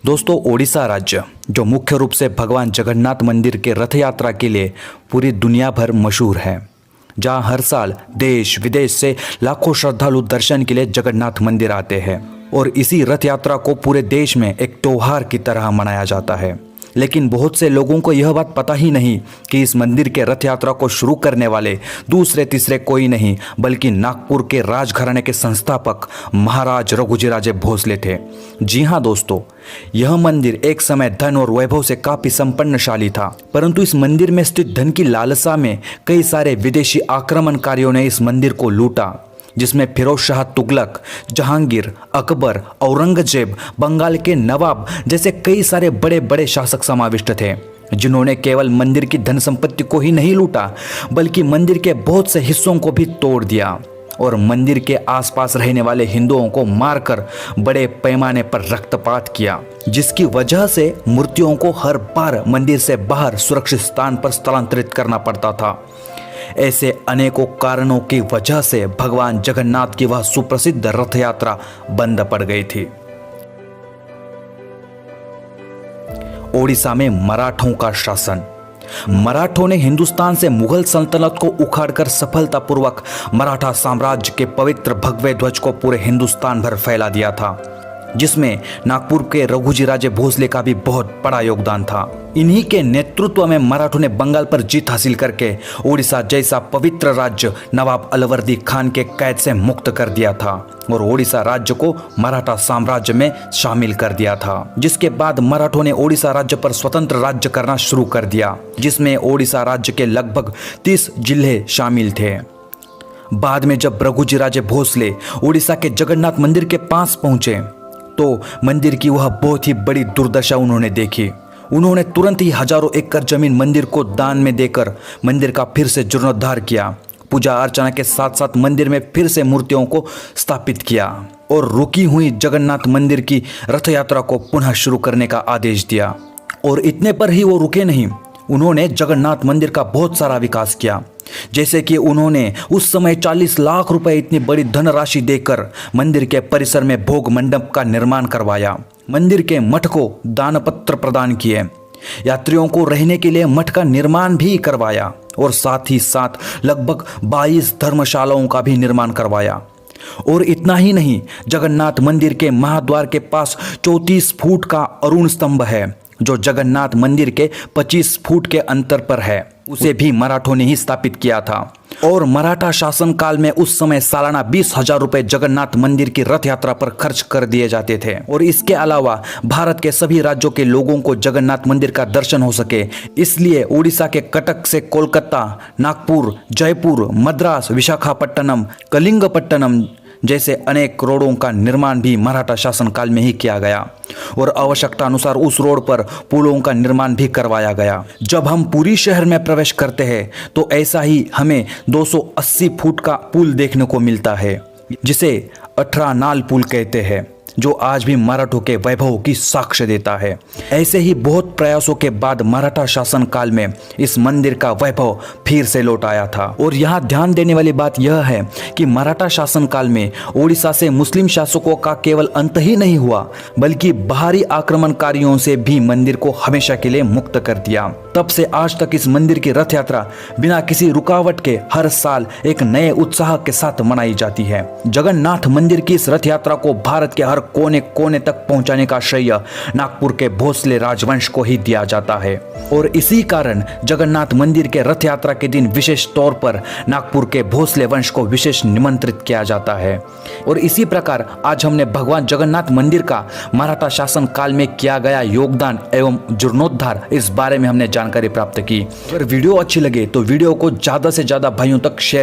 दोस्तों, ओडिशा राज्य जो मुख्य रूप से भगवान जगन्नाथ मंदिर के रथ यात्रा के लिए पूरी दुनिया भर मशहूर है, जहां हर साल देश विदेश से लाखों श्रद्धालु दर्शन के लिए जगन्नाथ मंदिर आते हैं और इसी रथ यात्रा को पूरे देश में एक त्योहार की तरह मनाया जाता है। लेकिन बहुत से लोगों को यह बात पता ही नहीं कि इस मंदिर के रथ यात्रा को शुरू करने वाले दूसरे तीसरे कोई नहीं बल्कि नागपुर के राजघराने के संस्थापक महाराज रघुजीराजे भोसले थे। जी हाँ दोस्तों, यह मंदिर एक समय धन और वैभव से काफी संपन्नशाली था, परंतु इस मंदिर में स्थित धन की लालसा में कई सारे विदेशी आक्रमणकारियों ने इस मंदिर को लूटा, जिसमें फिरोज शाह तुगलक, जहांगीर, अकबर, औरंगजेब, बंगाल के नवाब जैसे कई सारे बड़े बड़े शासक समाविष्ट थे, जिन्होंने केवल मंदिर की धन संपत्ति को ही नहीं लूटा बल्कि मंदिर के बहुत से हिस्सों को भी तोड़ दिया और मंदिर के आसपास रहने वाले हिंदुओं को मारकर बड़े पैमाने पर रक्तपात किया, जिसकी वजह से मूर्तियों को हर बार मंदिर से बाहर सुरक्षित स्थान पर स्थलांतरित करना पड़ता था। ऐसे अनेकों कारणों की वजह से भगवान जगन्नाथ की वह सुप्रसिद्ध रथ यात्रा बंद पड़ गई थी। ओडिशा में मराठों का शासन। मराठों ने हिंदुस्तान से मुगल सल्तनत को उखाड़कर सफलतापूर्वक मराठा साम्राज्य के पवित्र भगवे ध्वज को पूरे हिंदुस्तान भर फैला दिया था, जिसमें नागपुर के रघुजीराजे भोसले का भी बहुत बड़ा योगदान था। इन्हीं के नेतृत्व में मराठों ने बंगाल पर जीत हासिल करके ओडिशा जैसा पवित्र राज्य नवाब अलवर्दी खान के कैद से मुक्त कर दिया था और ओडिशा राज्य को मराठा साम्राज्य में शामिल कर दिया था। जिसके बाद मराठों ने ओडिशा राज्य पर स्वतंत्र राज्य करना शुरू कर दिया, जिसमें ओडिशा राज्य के लगभग 30 जिले शामिल थे। बाद में जब रघुजीराजे भोसले ओडिशा के जगन्नाथ मंदिर के पास पहुंचे तो मंदिर की वह बहुत ही बड़ी दुर्दशा उन्होंने देखी। उन्होंने तुरंत ही हजारों एकड़ जमीन मंदिर को दान में देकर मंदिर का फिर से जीर्णोद्धार किया, पूजा अर्चना के साथ साथ मंदिर में फिर से मूर्तियों को स्थापित किया और रुकी हुई जगन्नाथ मंदिर की रथ यात्रा को पुनः शुरू करने का आदेश दिया। और इतने पर ही वो रुके नहीं, उन्होंने जगन्नाथ मंदिर का बहुत सारा विकास किया। जैसे कि उन्होंने उस समय 40 लाख रुपए इतनी बड़ी धनराशि देकर मंदिर के परिसर में भोग मंडप का निर्माण करवाया, मंदिर के मठ को दानपत्र प्रदान किए, यात्रियों को रहने के लिए मठ का निर्माण भी करवाया और साथ ही साथ लगभग 22 धर्मशालाओं का भी निर्माण करवाया। और इतना ही नहीं, जगन्नाथ मंदिर के महाद्वार के पास 34 फुट का अरुण स्तंभ है, जो जगन्नाथ मंदिर के 25 फुट के अंतर पर है, उसे भी मराठों ने ही स्थापित किया था। और मराठा शासन काल में उस समय सालाना 20,000 रुपए जगन्नाथ मंदिर की रथ यात्रा पर खर्च कर दिए जाते थे। और इसके अलावा भारत के सभी राज्यों के लोगों को जगन्नाथ मंदिर का दर्शन हो सके, इसलिए उड़ीसा के कटक से कोलकाता, नागपुर, जयपुर, मद्रास, विशाखापट्टनम, कलिंगपट्टनम जैसे अनेक रोडों का निर्माण भी मराठा शासन काल में ही किया गया और आवश्यकता अनुसार उस रोड पर पुलों का निर्माण भी करवाया गया। जब हम पुरी शहर में प्रवेश करते हैं तो ऐसा ही हमें 280 फुट का पुल देखने को मिलता है, जिसे 18 नाल पुल कहते हैं, जो आज भी मराठों के वैभव की साक्ष्य देता है। ऐसे ही बहुत प्रयासों के बाद मराठा शासन काल में इस मंदिर का वैभव फिर से लौट आया था। और यहाँ ध्यान देने वाली बात यह है कि मराठा शासन काल में ओडिशा से मुस्लिम शासकों का केवल अंत ही नहीं हुआ बल्कि बाहरी आक्रमणकारियों से भी मंदिर को हमेशा के लिए मुक्त कर दिया। तब से आज तक इस मंदिर की रथ यात्रा बिना किसी रुकावट के हर साल एक नए उत्साह के साथ मनाई जाती है। जगन्नाथ मंदिर की इस रथ यात्रा को भारत के हर कोने कोने तक पहुंचाने का श्रेय नागपुर के भोसले राजवंश को ही दिया जाता है और इसी कारण जगन्नाथ मंदिर के रथ यात्रा के दिन विशेष तौर पर नागपुर के भोसले वंश को विशेष निमंत्रित किया जाता है। और इसी प्रकार आज हमने भगवान जगन्नाथ मंदिर का मराठा शासन काल में किया गया योगदान एवं जीर्णोद्धार इस बारे में हमने जानकारी प्राप्त की। अगर वीडियो अच्छी लगे तो वीडियो को ज्यादा से ज्यादा भाइयों तक शेयर